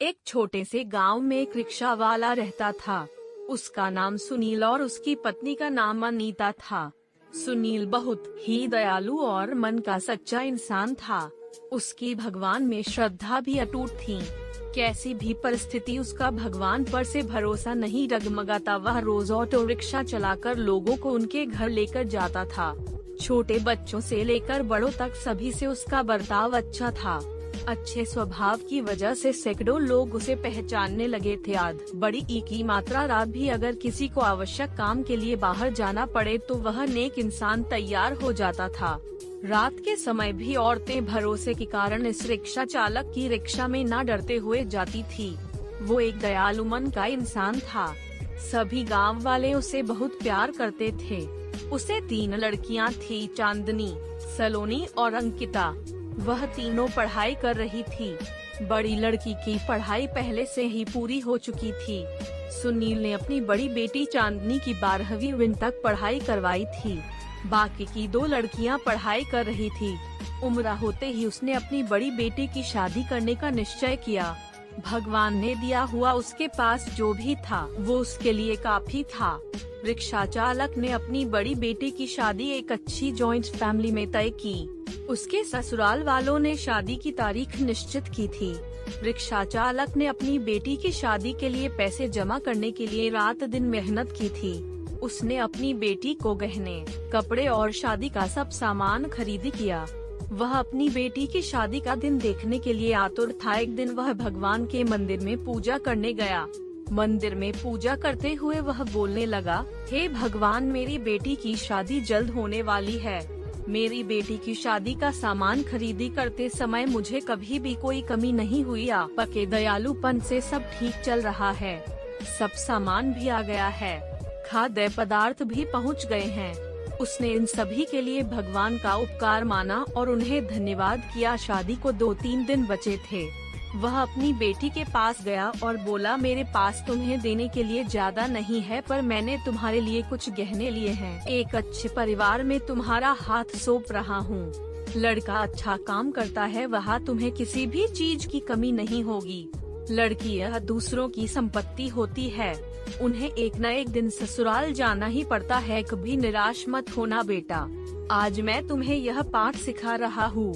एक छोटे से गांव में एक रिक्शा वाला रहता था। उसका नाम सुनील और उसकी पत्नी का नाम अनीता था। सुनील बहुत ही दयालु और मन का सच्चा इंसान था। उसकी भगवान में श्रद्धा भी अटूट थी। कैसी भी परिस्थिति उसका भगवान पर से भरोसा नहीं डगमगाता। वह रोज ऑटो रिक्शा चलाकर लोगों को उनके घर लेकर जाता था। छोटे बच्चों से लेकर बड़ों तक सभी से उसका बर्ताव अच्छा था। अच्छे स्वभाव की वजह से सैकड़ों लोग उसे पहचानने लगे थे। बड़ी ई की मात्रा रात भी अगर किसी को आवश्यक काम के लिए बाहर जाना पड़े तो वह नेक इंसान तैयार हो जाता था। रात के समय भी औरतें भरोसे के कारण इस रिक्शा चालक की रिक्शा में न डरते हुए जाती थी। वो एक दयालु मन का इंसान था। सभी गांव वाले उसे बहुत प्यार करते थे। उसे 3 लड़कियां थी, चांदनी, सलोनी और अंकिता। वह तीनों पढ़ाई कर रही थी। बड़ी लड़की की पढ़ाई पहले से ही पूरी हो चुकी थी। सुनील ने अपनी बड़ी बेटी चांदनी की 12वीं तक पढ़ाई करवाई थी। बाकी की 2 लड़कियां पढ़ाई कर रही थी। उम्र होते ही उसने अपनी बड़ी बेटी की शादी करने का निश्चय किया। भगवान ने दिया हुआ उसके पास जो भी था वो उसके लिए काफी था। रिक्शा चालक ने अपनी बड़ी बेटी की शादी एक अच्छी जॉइंट फैमिली में तय की। उसके ससुराल वालों ने शादी की तारीख निश्चित की थी। रिक्शा चालक ने अपनी बेटी की शादी के लिए पैसे जमा करने के लिए रात दिन मेहनत की थी। उसने अपनी बेटी को गहने, कपड़े और शादी का सब सामान खरीदी किया। वह अपनी बेटी की शादी का दिन देखने के लिए आतुर था। एक दिन वह भगवान के मंदिर में पूजा करने गया। मंदिर में पूजा करते हुए वह बोलने लगा, हे भगवान, मेरी बेटी की शादी जल्द होने वाली है। मेरी बेटी की शादी का सामान खरीदी करते समय मुझे कभी भी कोई कमी नहीं हुई। आपके दयालुपन से सब ठीक चल रहा है। सब सामान भी आ गया है, खाद्य पदार्थ भी पहुंच गए हैं। उसने इन सभी के लिए भगवान का उपकार माना और उन्हें धन्यवाद किया। शादी को 2-3 दिन बचे थे। वह अपनी बेटी के पास गया और बोला, मेरे पास तुम्हें देने के लिए ज्यादा नहीं है, पर मैंने तुम्हारे लिए कुछ गहने लिए हैं। एक अच्छे परिवार में तुम्हारा हाथ सौंप रहा हूँ। लड़का अच्छा काम करता है, वहाँ तुम्हें किसी भी चीज की कमी नहीं होगी। लड़कियाँ दूसरों की संपत्ति होती है, उन्हें एक न एक दिन ससुराल जाना ही पड़ता है। कभी निराश मत होना बेटा। आज मैं तुम्हें यह पाठ सिखा रहा हूँ।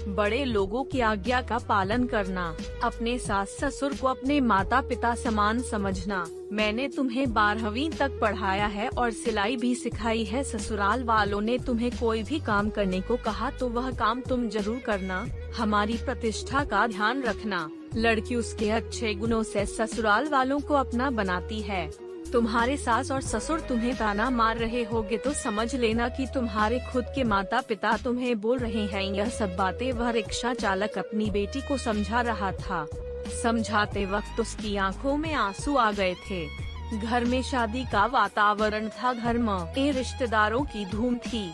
बड़े लोगों की आज्ञा का पालन करना, अपने सास ससुर को अपने माता पिता समान समझना। मैंने तुम्हें 12वीं तक पढ़ाया है और सिलाई भी सिखाई है। ससुराल वालों ने तुम्हें कोई भी काम करने को कहा तो वह काम तुम जरूर करना। हमारी प्रतिष्ठा का ध्यान रखना। लड़की उसके अच्छे गुणों से ससुराल वालों को अपना बनाती है। तुम्हारे सास और ससुर तुम्हें ताना मार रहे होगे तो समझ लेना कि तुम्हारे खुद के माता पिता तुम्हें बोल रहे हैं। यह सब बातें वह रिक्शा चालक अपनी बेटी को समझा रहा था। समझाते वक्त उसकी आंखों में आंसू आ गए थे। घर में शादी का वातावरण था। घर में रिश्तेदारों की धूम थी।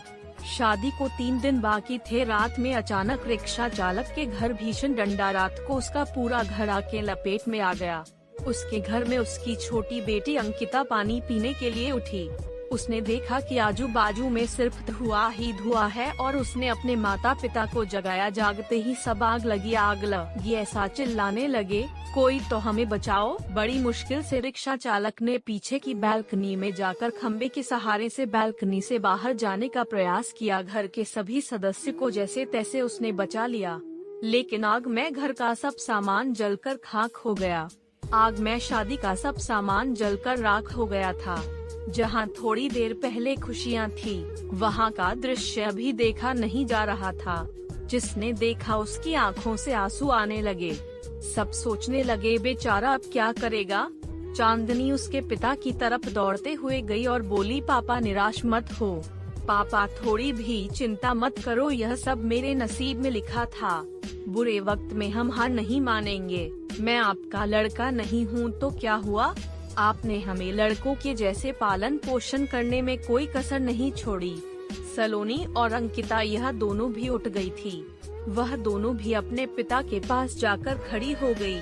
शादी को 3 दिन बाकी थे। रात में अचानक रिक्शा चालक के घर भीषण डंडा। रात को उसका पूरा घर आके लपेट में आ गया। उसके घर में उसकी छोटी बेटी अंकिता पानी पीने के लिए उठी। उसने देखा कि आजू बाजू में सिर्फ धुआं ही धुआं है और उसने अपने माता पिता को जगाया। जागते ही सब आग लगी, आग लगी, ऐसा चिल्लाने लगे, कोई तो हमें बचाओ। बड़ी मुश्किल से रिक्शा चालक ने पीछे की बालकनी में जाकर खम्बे के सहारे से बालकनी से बाहर जाने का प्रयास किया। घर के सभी सदस्य को जैसे तैसे उसने बचा लिया, लेकिन आग में घर का सब सामान जलकर खाक हो गया। आग में शादी का सब सामान जलकर राख हो गया था। जहां थोड़ी देर पहले खुशियां थी, वहां का दृश्य अभी देखा नहीं जा रहा था। जिसने देखा उसकी आंखों से आंसू आने लगे। सब सोचने लगे, बेचारा अब क्या करेगा। चांदनी उसके पिता की तरफ दौड़ते हुए गई और बोली, पापा निराश मत हो। पापा थोड़ी भी चिंता मत करो, यह सब मेरे नसीब में लिखा था। बुरे वक्त में हम हार नहीं मानेंगे। मैं आपका लड़का नहीं हूँ तो क्या हुआ, आपने हमें लड़कों के जैसे पालन पोषण करने में कोई कसर नहीं छोड़ी। सलोनी और अंकिता यह दोनों भी उठ गई थी। वह दोनों भी अपने पिता के पास जाकर खड़ी हो गई।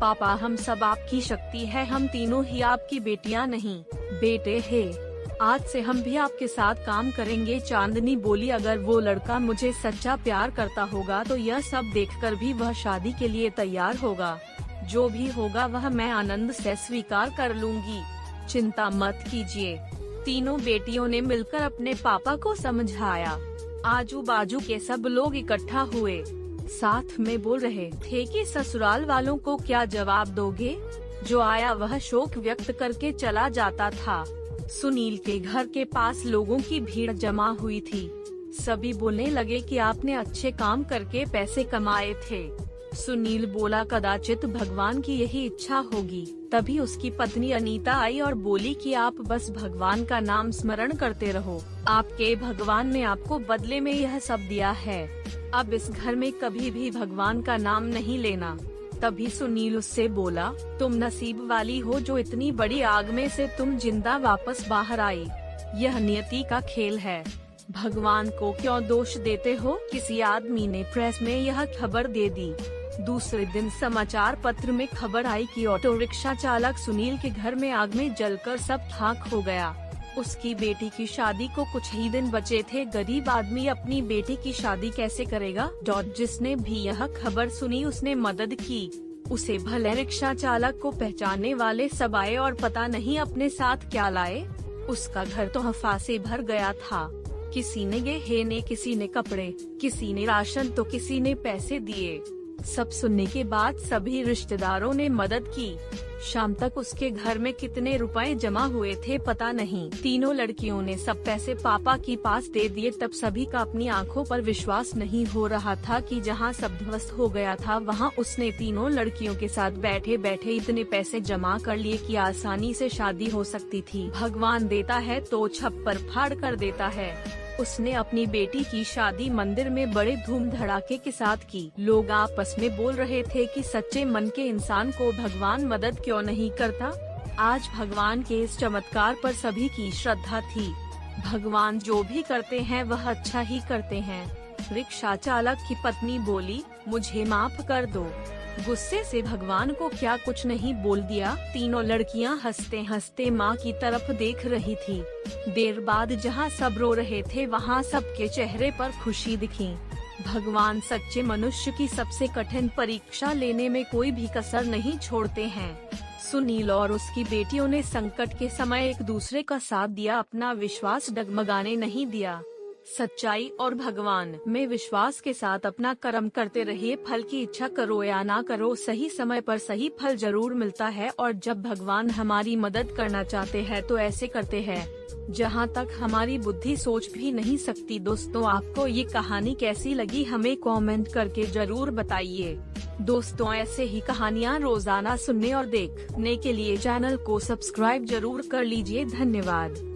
पापा, हम सब आपकी शक्ति है, हम तीनों ही आपकी बेटियां नहीं बेटे हैं। आज से हम भी आपके साथ काम करेंगे। चांदनी बोली, अगर वो लड़का मुझे सच्चा प्यार करता होगा तो यह सब देखकर भी वह शादी के लिए तैयार होगा। जो भी होगा वह मैं आनंद से स्वीकार कर लूंगी, चिंता मत कीजिए। तीनों बेटियों ने मिलकर अपने पापा को समझाया। आजू बाजू के सब लोग इकट्ठा हुए, साथ में बोल रहे थे कि ससुराल वालों को क्या जवाब दोगे। जो आया वह शोक व्यक्त करके चला जाता था। सुनील के घर के पास लोगों की भीड़ जमा हुई थी। सभी बोलने लगे कि आपने अच्छे काम करके पैसे कमाए थे। सुनील बोला कदाचित भगवान की यही इच्छा होगी। तभी उसकी पत्नी अनीता आई और बोली कि आप बस भगवान का नाम स्मरण करते रहो, आपके भगवान ने आपको बदले में यह सब दिया है। अब इस घर में कभी भी भगवान का नाम नहीं लेना। तभी सुनील उससे बोला, तुम नसीब वाली हो जो इतनी बड़ी आग में से तुम जिंदा वापस बाहर आई। यह नियति का खेल है, भगवान को क्यों दोष देते हो। किसी आदमी ने प्रेस में यह खबर दे दी। दूसरे दिन समाचार पत्र में खबर आई कि ऑटो रिक्शा चालक सुनील के घर में आग में जलकर सब खाक हो गया। उसकी बेटी की शादी को कुछ ही दिन बचे थे। गरीब आदमी अपनी बेटी की शादी कैसे करेगा। जिसने भी यह खबर सुनी उसने मदद की। उसे भले रिक्शा चालक को पहचानने वाले सब आए और पता नहीं अपने साथ क्या लाए। उसका घर तो तोहफा से भर गया था। किसी ने गहने, किसी ने कपड़े, किसी ने राशन तो किसी ने पैसे दिए। सब सुनने के बाद सभी रिश्तेदारों ने मदद की। शाम तक उसके घर में कितने रुपए जमा हुए थे पता नहीं। तीनों लड़कियों ने सब पैसे पापा के पास दे दिए। तब सभी का अपनी आंखों पर विश्वास नहीं हो रहा था कि जहां सब ध्वस्त हो गया था वहां उसने तीनों लड़कियों के साथ बैठे बैठे इतने पैसे जमा कर लिए कि आसानी से शादी हो सकती थी। भगवान देता है तो छप्पर फाड़ कर देता है। उसने अपनी बेटी की शादी मंदिर में बड़े धूम धड़ाके के साथ की। लोग आपस में बोल रहे थे कि सच्चे मन के इंसान को भगवान मदद क्यों नहीं करता। आज भगवान के इस चमत्कार पर सभी की श्रद्धा थी। भगवान जो भी करते हैं वह अच्छा ही करते हैं। रिक्शा चालक की पत्नी बोली, मुझे माफ कर दो। गुस्से से भगवान को क्या कुछ नहीं बोल दिया। तीनों लड़कियां हंसते हंसते माँ की तरफ देख रही थी। देर बाद जहाँ सब रो रहे थे वहाँ सबके चेहरे पर खुशी दिखी। भगवान सच्चे मनुष्य की सबसे कठिन परीक्षा लेने में कोई भी कसर नहीं छोड़ते हैं। सुनील और उसकी बेटियों ने संकट के समय एक दूसरे का साथ दिया, अपना विश्वास डगमगाने नहीं दिया। सच्चाई और भगवान में विश्वास के साथ अपना कर्म करते रहिए। फल की इच्छा करो या ना करो, सही समय पर सही फल जरूर मिलता है। और जब भगवान हमारी मदद करना चाहते हैं तो ऐसे करते हैं जहां तक हमारी बुद्धि सोच भी नहीं सकती। दोस्तों, आपको ये कहानी कैसी लगी हमें कमेंट करके जरूर बताइए। दोस्तों, ऐसे ही कहानियाँ रोजाना सुनने और देखने के लिए चैनल को सब्सक्राइब जरूर कर लीजिए। धन्यवाद।